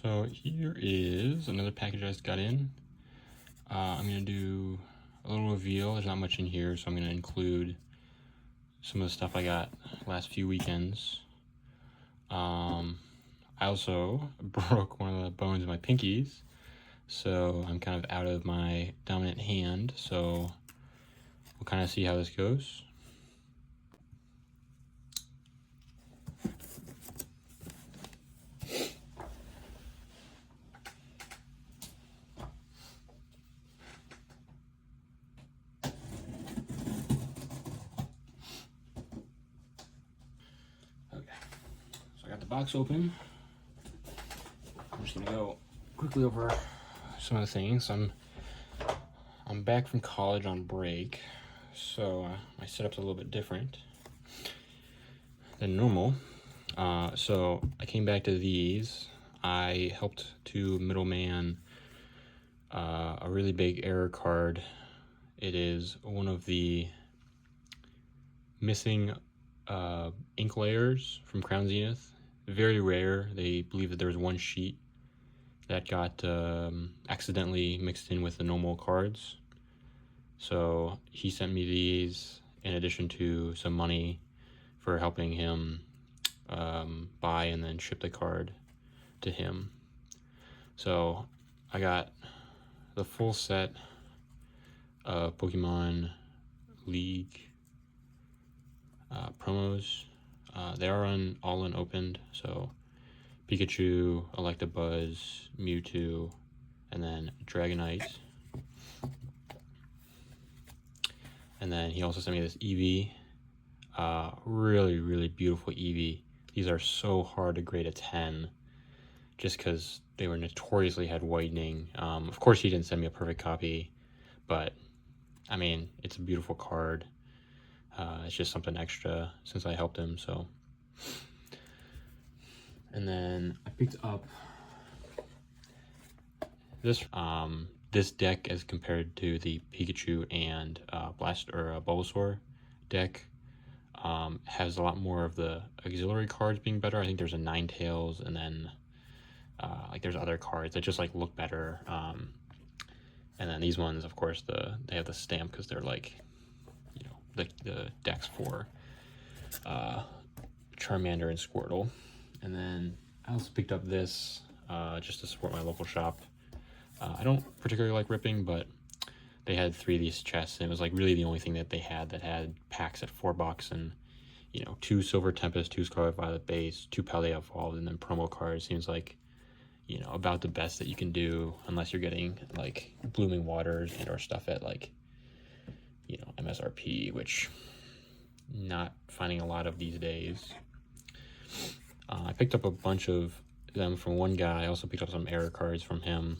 So here is another package I just got in. I'm going to do a little reveal. There's not much in here, so I'm going to include some of the stuff I got last few weekends. I also broke one of the bones in my pinkies, so I'm kind of out of my dominant hand, so we'll kind of see how this goes. Box open. I'm just gonna go quickly over some of the things. I'm back from college on break, so my setup's a little bit different than normal. So I came back to these. I helped to middleman a really big error card. It is one of the missing ink layers from Crown Zenith. Very rare. They believe that there was one sheet that got accidentally mixed in with the normal cards. So he sent me these in addition to some money for helping him buy and then ship the card to him. So I got the full set of Pokemon League promos. They are all unopened, so Pikachu, Electabuzz, Mewtwo, and then Dragonite. And then he also sent me this Eevee. Really, really beautiful Eevee. These are so hard to grade a 10, just because they were notoriously had whitening. Of course, he didn't send me a perfect copy, but I mean, it's a beautiful card. It's just something extra since I helped him, so. And then I picked up this this deck as compared to the Pikachu and Bulbasaur deck. Has a lot more of the auxiliary cards being better. I think there's a Ninetales, and then like there's other cards that just like look better. And then these ones, of course, they have the stamp because they're like, you know, the decks for Charmander and Squirtle. And then I also picked up this just to support my local shop. I don't particularly like ripping, but they had 3 of these chests, and it was like really the only thing that they had packs at $4, and you know, 2 Silver Tempest, 2 Scarlet Violet base, 2 Paldea Evolved, and then promo cards. Seems like, you know, about the best that you can do, unless you're getting like Blooming Waters and or stuff at like, you know, MSRP, which not finding a lot of these days. I picked up a bunch of them from one guy. I also picked up some error cards from him,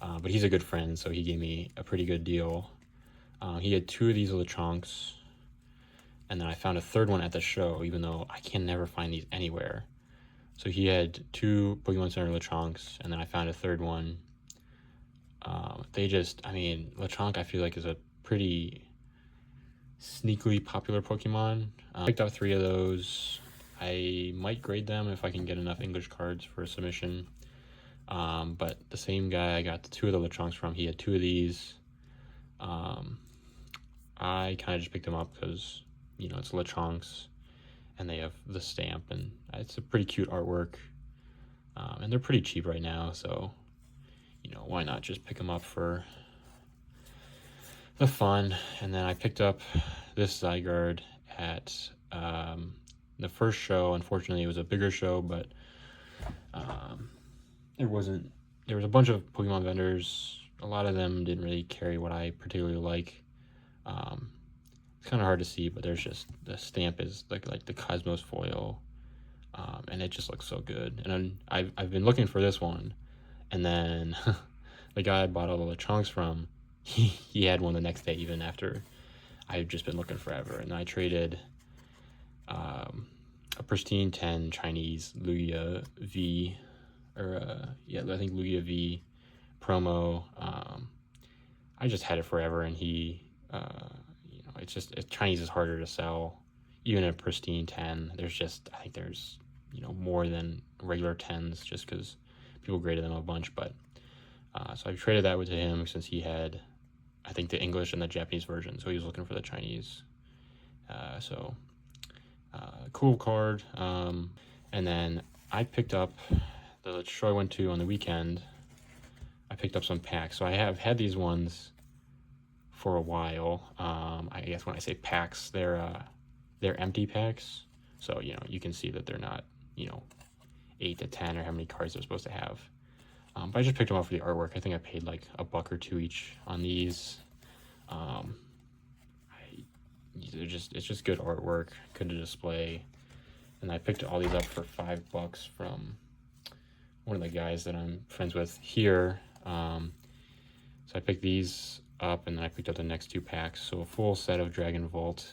but he's a good friend, so he gave me a pretty good deal. He had 2 of these Lechonks, and then I found a 3rd one at the show, even though I can never find these anywhere. So he had 2 Pokemon Center Lechonks, and then I found a 3rd one. Lechonk I feel like is a pretty sneakily popular Pokemon. I picked up 3 of those. I might grade them if I can get enough English cards for a submission. But the same guy I got 2 of the Lechonks from, he had 2 of these. I kind of just picked them up because, you know, it's Lechonks, and they have the stamp, and it's a pretty cute artwork. And they're pretty cheap right now, so, you know, why not just pick them up for the fun. And then I picked up this Zygarde at the first show. Unfortunately, it was a bigger show, but there was a bunch of Pokemon vendors. A lot of them didn't really carry what I particularly like. It's kind of hard to see, but there's just, the stamp is like the Cosmos foil, and it just looks so good. And I've been looking for this one, and then the guy I bought all the Lechonks from, he had one the next day, even after I've just been looking forever. And I traded a pristine 10 Chinese Lugia V, I think Lugia V promo. I just had it forever, and he, you know, Chinese is harder to sell. Even a pristine 10, I think there's, you know, more than regular 10s, just because people graded them a bunch, but so I traded that to him since he had, I think, the English and the Japanese version, so he was looking for the Chinese. Cool card. And then I picked up the show I went to on the weekend. I picked up some packs, so I have had these ones for a while. I guess when I say packs, they're empty packs, so you can see that they're not 8 to 10 or how many cards they're supposed to have. But I just picked them up for the artwork. I think I paid like $1 or $2 each on these. It's just good artwork, good to display. And I picked all these up for $5 from one of the guys that I'm friends with here. So I picked these up, and then I picked up the next 2 packs. So a full set of Dragon Vault.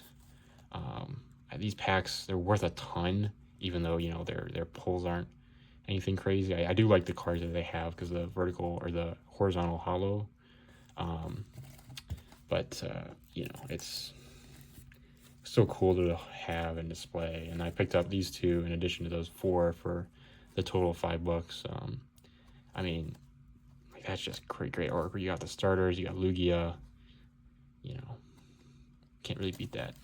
These packs, they're worth a ton, even though their pulls aren't anything crazy. I do like the cards that they have because the vertical or the horizontal hollow. But it's so cool to have and display. And I picked up these 2 in addition to those 4 for the total of $5. I mean, like, that's just great artwork. You got the starters, you got Lugia, can't really beat that.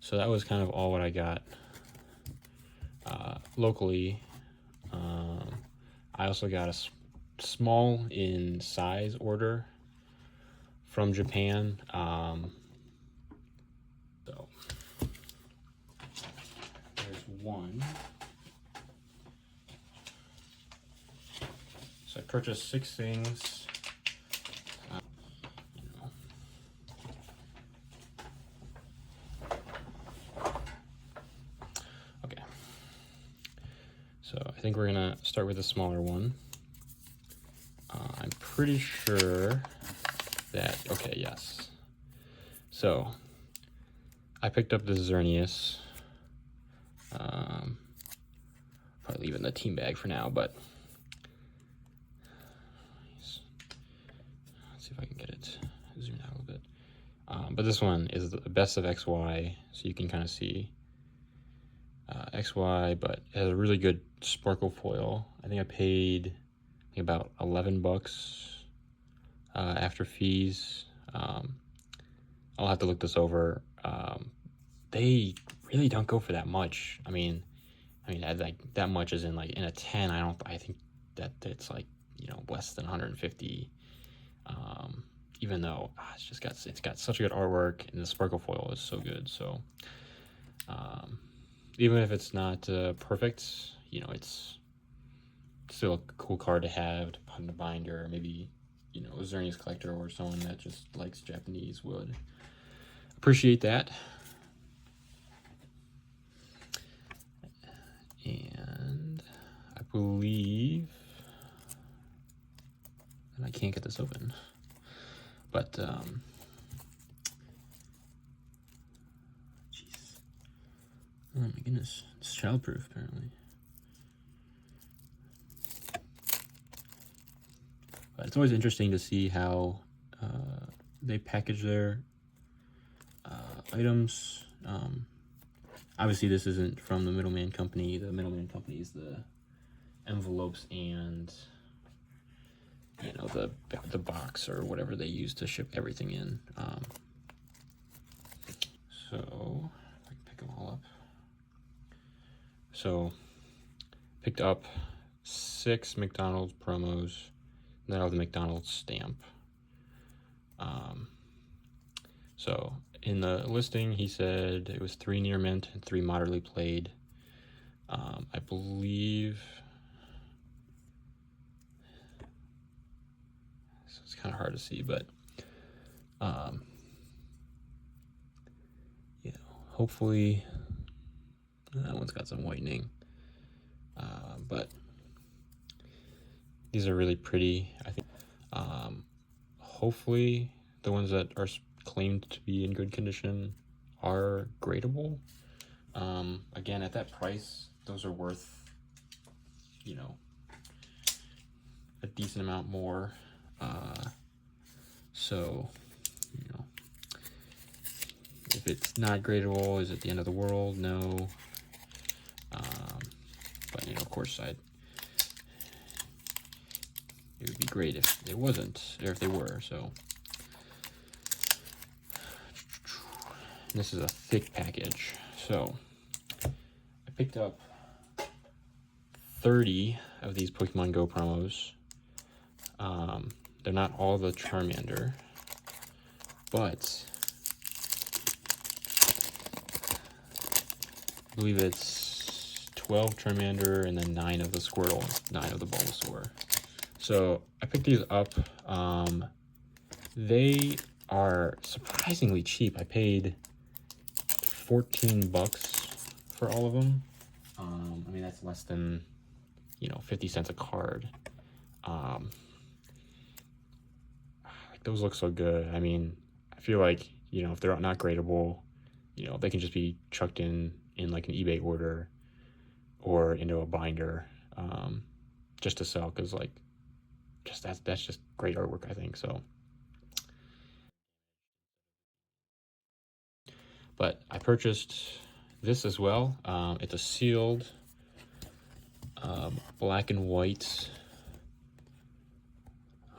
So that was kind of all what I got locally. I also got a small in size order from Japan. So there's one. So I purchased 6 things. Okay. So I think we're gonna start with the smaller one. I'm pretty sure that, okay, yes. So I picked up the Xerneas. Probably leave it in the team bag for now, but let's see if I can get it zoomed out a little bit. But this one is the best of XY, so you can kind of see XY, but it has a really good sparkle foil. I think I paid about $11 after fees. I'll have to look this over. They really don't go for that much. I mean, like that much is in like in a 10. I think that it's like less than 150. Even though it's got such good artwork, and the sparkle foil is so good. So even if it's not perfect, it's still a cool card to have to put in a binder. Maybe a Xerneas collector or someone that just likes Japanese would appreciate that. And I believe, and I can't get this open, but jeez, oh my goodness, it's childproof apparently. But it's always interesting to see how they package their items. Obviously, this isn't from the middleman company. The middleman company is the envelopes and the box or whatever they use to ship everything in. So if I can pick them all up. So picked up 6 McDonald's promos. Then I have the McDonald's stamp. So in the listing, he said it was 3 near mint and 3 moderately played. I believe, so it's kind of hard to see, but hopefully that one's got some whitening. But these are really pretty, I think. Hopefully the ones that are claimed to be in good condition are gradable. Again, at that price, those are worth, a decent amount more. So, if it's not gradable, is it the end of the world? No. But, of course, it would be great if it wasn't, or if they were. So this is a thick package. So I picked up 30 of these Pokemon Go promos. They're not all the Charmander, but I believe it's 12 Charmander and then 9 of the Squirtle, 9 of the Bulbasaur. So I picked these up. They are surprisingly cheap. I paid $14 for all of them. I mean, that's less than, 50 cents a card. Like, those look so good. I mean, I feel like, if they're not gradable, they can just be chucked in like an eBay order or into a binder, just to sell, because like that's just great artwork, I think. So, but I purchased this as well. It's a sealed black and white.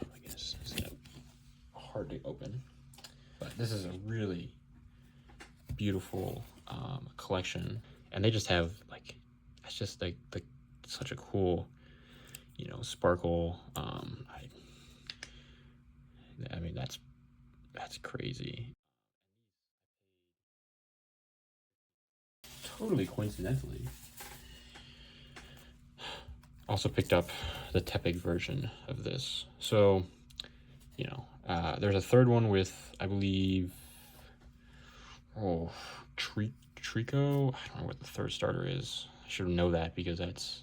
I guess it's hard to open, but this is a really beautiful collection, and they just have like, it's just like such a cool, sparkle. I mean, that's crazy. Totally coincidentally, also picked up the Tepig version of this. So, there's a third one with, I believe, Trico. I don't know what the third starter is. I should know that because that's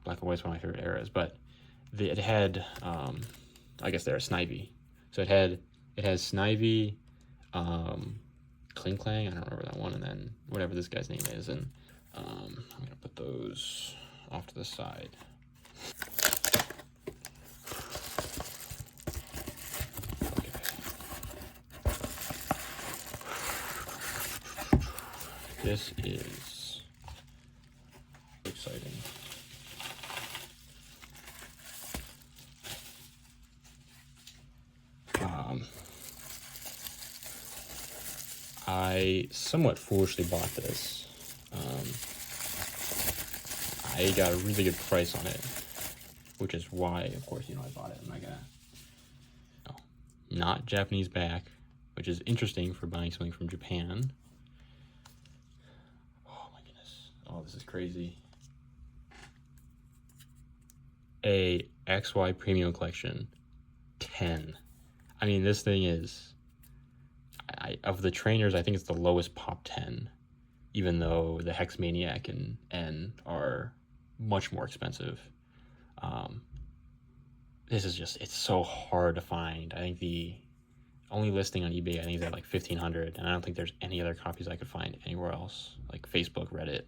Black and White's one of my favorite eras. But it had, I guess they're a Snivy. So it has Snivy, Kling Klang, I don't remember that one, and then whatever this guy's name is, and I'm gonna put those off to the side. Okay. This is exciting. I somewhat foolishly bought this. I got a really good price on it, which is why, of course, I bought it. I'm not gonna. No, not Japanese back, which is interesting for buying something from Japan. Oh my goodness! Oh, this is crazy. A XY Premium Collection 10. I mean, this thing is. Of the trainers, I think it's the lowest pop 10, even though the Hex Maniac and N are much more expensive. This is just, it's so hard to find. I think the only listing on eBay, I think, is at like 1,500, and I don't think there's any other copies I could find anywhere else, like Facebook, Reddit,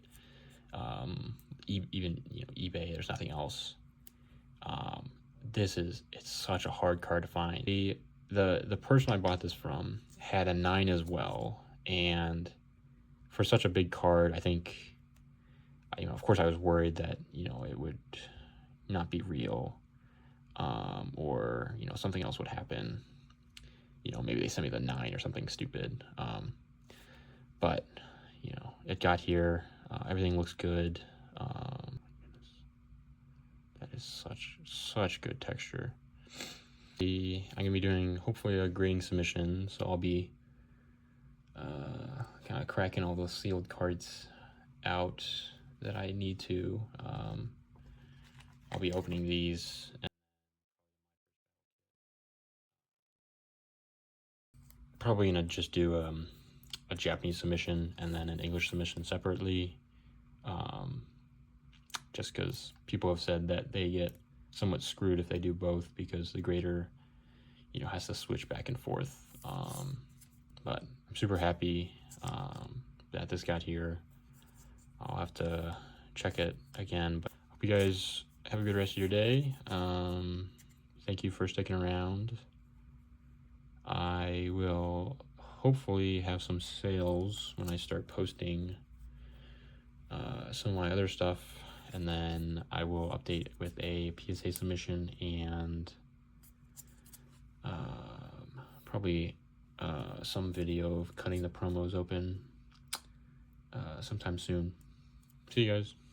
even eBay. There's nothing else. It's such a hard card to find. The person I bought this from had a 9 as well, and for such a big card, I think, of course I was worried that, it would not be real, or, something else would happen. Maybe they sent me the 9 or something stupid. But, it got here. Everything looks good. That is such good texture. I'm gonna be doing hopefully a grading submission, so I'll be kind of cracking all those sealed cards out that I need to. I'll be opening these. Probably gonna just do a Japanese submission and then an English submission separately, just because people have said that they get somewhat screwed if they do both, because the grader, has to switch back and forth. But I'm super happy that this got here. I'll have to check it again, but hope you guys have a good rest of your day. Thank you for sticking around. I will hopefully have some sales when I start posting some of my other stuff and then I will update with a PSA submission and probably some video of cutting the promos open sometime soon. See you guys.